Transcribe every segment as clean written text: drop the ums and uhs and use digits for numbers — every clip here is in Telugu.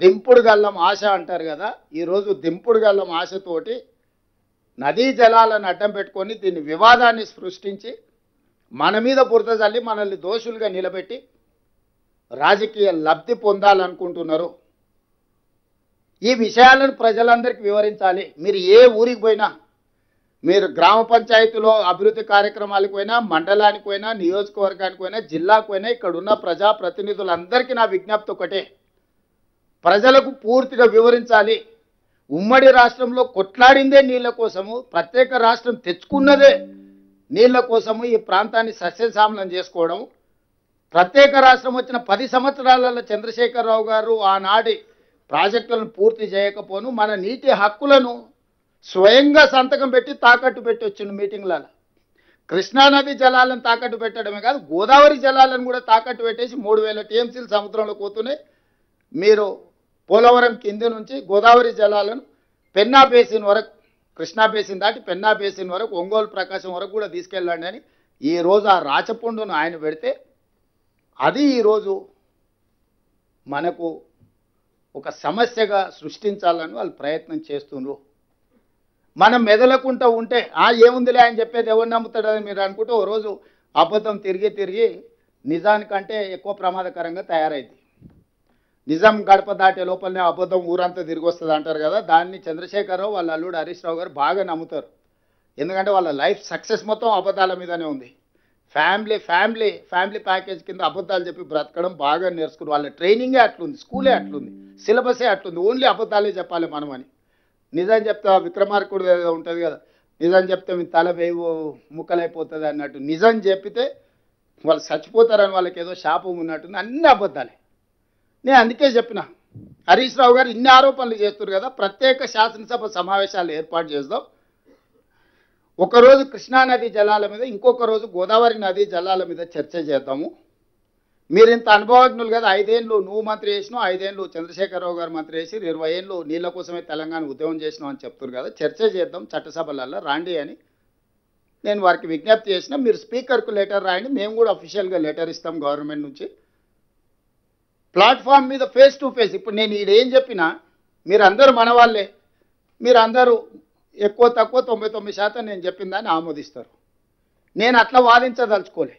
దింపుడు గల్లం ఆశ అంటారు కదా, ఈరోజు దింపుడు గల్లం ఆశతోటి నదీ జలాలను అడ్డం పెట్టుకొని దీన్ని వివాదాన్ని సృష్టించి మన మీద బురద జల్లి మనల్ని దోషులుగా నిలబెట్టి రాజకీయ లబ్ధి పొందాలనుకుంటున్నారు. ఈ విషయాలను ప్రజలందరికీ వివరించాలి. మీరు ఏ ఊరికి పోయినా, మీరు గ్రామ పంచాయతీలో అభివృద్ధి కార్యక్రమాలకు పోయినా, మండలానికి పోయినా, నియోజకవర్గానికి పోయినా, జిల్లాకు పోయినా, ఇక్కడ ఉన్న ప్రజాప్రతినిధులందరికీ నా విజ్ఞప్తి ఒకటే, ప్రజలకు పూర్తిగా వివరించాలి. ఉమ్మడి రాష్ట్రంలో కొట్లాడిందే నీళ్ల కోసము, ప్రత్యేక రాష్ట్రం తెచ్చుకున్నదే నీళ్ల కోసము ఈ ప్రాంతాన్ని సస్యశ్యామలం చేసుకోవడం. ప్రత్యేక రాష్ట్రం వచ్చిన 10 సంవత్సరాలలో చంద్రశేఖరరావు గారు ఆనాటి ప్రాజెక్టులను పూర్తి చేయకపోను మన నీటి హక్కులను స్వయంగా సంతకం పెట్టి తాకట్టు పెట్టి వచ్చిన మీటింగ్లలో కృష్ణానది జలాలను తాకట్టు పెట్టడమే కాదు, గోదావరి జలాలను కూడా తాకట్టు పెట్టేసి 3000 టీఎంసీలు సముద్రంలో పోతున్నాయి. మీరు పోలవరం కింది నుంచి గోదావరి జలాలను పెన్నా బేసిన్ వరకు, కృష్ణా బేసిన్ దాటి పెన్నా బేసిన్ వరకు, ఒంగోలు ప్రకాశం వరకు కూడా తీసుకెళ్ళండి అని ఈరోజు ఆ రాచపుండును ఆయన పెడితే అది ఈరోజు మనకు ఒక సమస్యగా సృష్టించాలని వాళ్ళు ప్రయత్నం చేస్తున్నారు. మనం మెదలకుంటూ ఉంటే ఏముందిలే ఆయన చెప్పేది ఎవరు నమ్ముతాడని మీరు అనుకుంటే ఓ రోజు అబద్ధం తిరిగి తిరిగి నిజానికంటే ఎక్కువ ప్రమాదకరంగా తయారైంది. నిజం గడప దాటే లోపలనే అబద్ధం ఊరంతా తిరిగి వస్తుంది అంటారు కదా, దాన్ని చంద్రశేఖరరావు వాళ్ళ అల్లుడు హరీష్ రావు గారు బాగా నమ్ముతారు. ఎందుకంటే వాళ్ళ లైఫ్ సక్సెస్ మొత్తం అబద్ధాల మీదనే ఉంది. ఫ్యామిలీ ప్యాకేజ్ కింద అబద్ధాలు చెప్పి బ్రతకడం బాగా నేర్చుకుని వాళ్ళ ట్రైనింగే అట్లుంది, స్కూలే అట్లుంది, సిలబసే అట్లుంది, ఓన్లీ అబద్ధాలే చెప్పాలి మనం అని. నిజం చెప్తే విక్రమార్కుడు ఏదో ఉంటుంది కదా, నిజం చెప్తే మీ తల వేవు ముక్కలైపోతుంది అన్నట్టు నిజం చెప్పితే వాళ్ళు చచ్చిపోతారని వాళ్ళకి ఏదో శాపం ఉన్నట్టుంది. అన్ని అబద్ధాలే. నేను అందుకే చెప్పిన హరీష్ రావు గారు ఇన్ని ఆరోపణలు చేస్తున్నారు కదా, ప్రత్యేక శాసనసభ సమావేశాలు ఏర్పాటు చేద్దాం. ఒకరోజు కృష్ణానది జలాల మీద, ఇంకొక రోజు గోదావరి నది జలాల మీద చర్చ చేద్దాము. మీరు ఇంత అనుభవజ్ఞులు కదా, 5 ఏళ్ళు నువ్వు మంత్రి చేసినావు, 5 ఏళ్ళు చంద్రశేఖరరావు గారు మంత్రి చేసి 20 ఏళ్ళు నీళ్ళ కోసమే తెలంగాణ ఉద్యమం చేసినావు అని చెప్తున్నారు కదా, చర్చ చేద్దాం చట్టసభలలో రాండి అని నేను వారికి విజ్ఞప్తి చేసిన. మీరు స్పీకర్కు లెటర్ రాయండి, మేము కూడా అఫీషియల్గా లెటర్ ఇస్తాం గవర్నమెంట్ నుంచి. ప్లాట్ఫామ్ మీద ఫేస్ టు ఫేస్, ఇప్పుడు నేను ఈడేం చెప్పినా మీరందరూ మన వాళ్ళే, మీరందరూ ఎక్కువ తక్కువ 99% నేను చెప్పిన దాన్ని ఆమోదిస్తారు. నేను అట్లా వాదించదలుచుకోలే,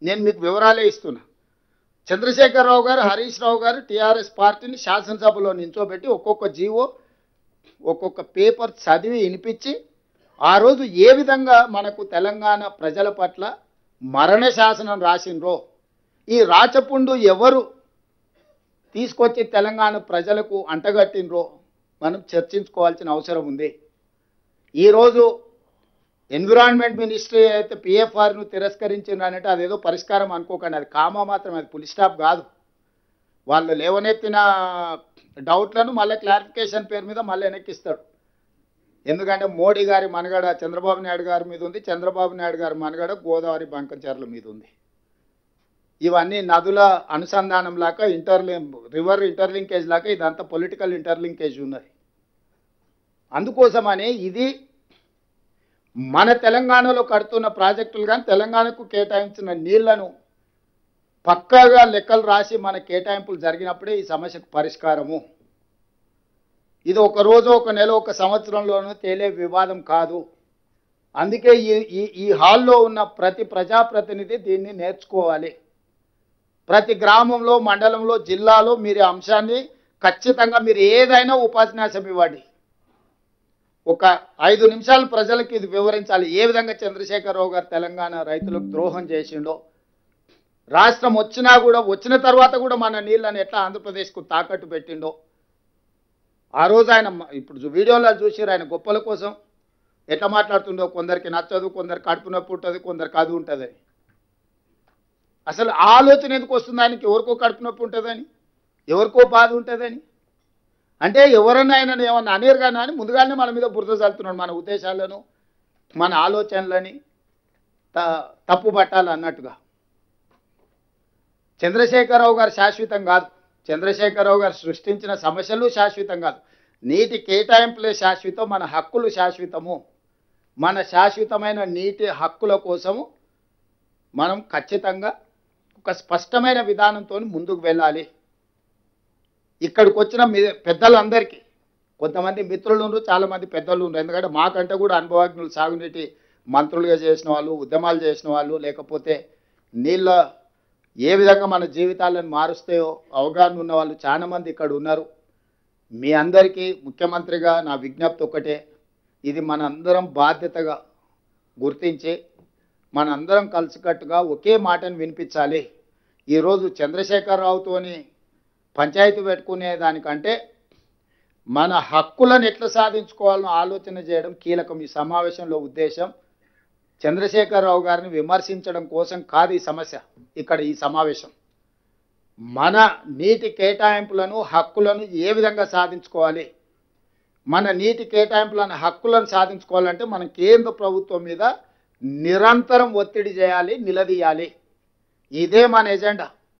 నేను మీకు వివరాలే ఇస్తున్నా. చంద్రశేఖరరావు గారు, హరీష్ రావు గారు టీఆర్ఎస్ పార్టీని శాసనసభలో నించోబెట్టి ఒక్కొక్క జీవో ఒక్కొక్క పేపర్ చదివి వినిపించి ఆ రోజు ఏ విధంగా మనకు తెలంగాణ ప్రజల పట్ల మరణ శాసనం రాసిండ్రో, ఈ రాచపుండు ఎవరు తీసుకొచ్చి తెలంగాణ ప్రజలకు అంటగట్టినరో మనం చర్చించుకోవాల్సిన అవసరం ఉంది. ఈరోజు ఎన్విరాన్మెంట్ మినిస్ట్రీ అయితే పిఎఫ్ఆర్ను తిరస్కరించిండ్రనంటే అదేదో పరిష్కారం అనుకోకండి, అది కామా మాత్రం, అది ఫుల్ స్టాప్ కాదు. వాళ్ళు లేవనెత్తిన డౌట్లను మళ్ళీ క్లారిఫికేషన్ పేరు మీద మళ్ళీ వెనక్కిస్తాడు. ఎందుకంటే మోడీ గారి మనగడ చంద్రబాబు నాయుడు గారి మీద ఉంది, చంద్రబాబు నాయుడు గారి మనగడ గోదావరి బంకంచెర్ల మీద ఉంది. ఇవన్నీ నదుల అనుసంధానం లాగా రివర్ ఇంటర్లింకేజ్ లాగా ఇదంతా పొలిటికల్ ఇంటర్లింకేజ్ ఉన్నది. అందుకోసమనే ఇది మన తెలంగాణలో కడుతున్న ప్రాజెక్టులు కానీ తెలంగాణకు కేటాయించిన నీళ్లను పక్కాగా లెక్కలు రాసి మన కేటాయింపులు జరిగినప్పుడే ఈ సమస్యకు పరిష్కారము. ఇది ఒక రోజు, ఒక నెల, ఒక సంవత్సరంలోనూ తేలే వివాదం కాదు. అందుకే ఈ హాల్లో ఉన్న ప్రతి ప్రజాప్రతినిధి దీన్ని నేర్చుకోవాలి. ప్రతి గ్రామంలో, మండలంలో, జిల్లాలో మీరు ఈ అంశాన్ని ఖచ్చితంగా మీరు ఏదైనా ఉపన్యాసం ఇవ్వండి. ఒక 5 నిమిషాలు ప్రజలకు ఇది వివరించాలి, ఏ విధంగా చంద్రశేఖరరావు గారు తెలంగాణ రైతులకు ద్రోహం చేసిండో, రాష్ట్రం వచ్చినా కూడా వచ్చిన తర్వాత కూడా మన నీళ్ళని ఎట్లా ఆంధ్రప్రదేశ్కు తాకట్టు పెట్టిండో. ఆ రోజు ఆయన ఇప్పుడు వీడియోలో చూసిరు ఆయన గొప్పల కోసం ఎట్లా మాట్లాడుతుండో, కొందరికి నచ్చదు, కొందరు కడుపు నొప్పి ఉంటుంది, కొందరికి అది ఉంటుంది. అసలు ఆలోచన ఎందుకు వస్తుంది ఆయనకి? ఎవరికో కడుపు నొప్పి ఉంటుందని, ఎవరికో బాధ ఉంటుందని, అంటే ఎవరన్నా ఆయన ఏమన్నా అనేరు కానీ అని ముందుగానే మన మీద బురద చల్లుతున్నాడు. మన ఉద్దేశాలను, మన ఆలోచనలని తప్పు పట్టాలన్నట్టుగా. చంద్రశేఖరరావు గారు శాశ్వతం కాదు, చంద్రశేఖరరావు గారు సృష్టించిన సమస్యలు శాశ్వతం కాదు. నీటి కేటాయింపులే శాశ్వతం, మన హక్కులు శాశ్వతము. మన శాశ్వతమైన నీటి హక్కుల కోసము మనం ఖచ్చితంగా ఒక స్పష్టమైన విధానంతో ముందుకు వెళ్ళాలి. ఇక్కడికి వచ్చిన పెద్దలందరికీ కొంతమంది మిత్రులు ఉన్నారు, చాలామంది పెద్దలు ఉన్నారు. ఎందుకంటే మాకంటే కూడా అనుభవజ్ఞులు, సాగునీటి మంత్రులుగా చేసిన వాళ్ళు, ఉద్యమాలు చేసిన వాళ్ళు, లేకపోతే నీళ్ళ ఏ విధంగా మన జీవితాలను మారుస్తాయో అవగాహన ఉన్న వాళ్ళు చాలామంది ఇక్కడ ఉన్నారు. మీ అందరికీ ముఖ్యమంత్రిగా నా విజ్ఞప్తి ఒకటే, ఇది మనందరం బాధ్యతగా గుర్తించి మనందరం కలిసికట్టుగా ఒకే మాటను వినిపించాలి. ఈరోజు చంద్రశేఖరరావుతోని పంచాయతీ పెట్టుకునే దానికంటే మన హక్కులను ఎట్లా సాధించుకోవాలని ఆలోచన చేయడం కీలకం. ఈ సమావేశంలో ఉద్దేశం చంద్రశేఖరరావు గారిని విమర్శించడం కోసం కాదు ఈ సమస్య. ఇక్కడ ఈ సమావేశం మన నీటి కేటాయింపులను, హక్కులను ఏ విధంగా సాధించుకోవాలి, మన నీటి కేటాయింపులను, హక్కులను సాధించుకోవాలంటే మనం కేంద్ర ప్రభుత్వం మీద నిరంతరం ఒత్తిడి చేయాలి, నిలదీయాలి. ఇదే మన ఎజెండా.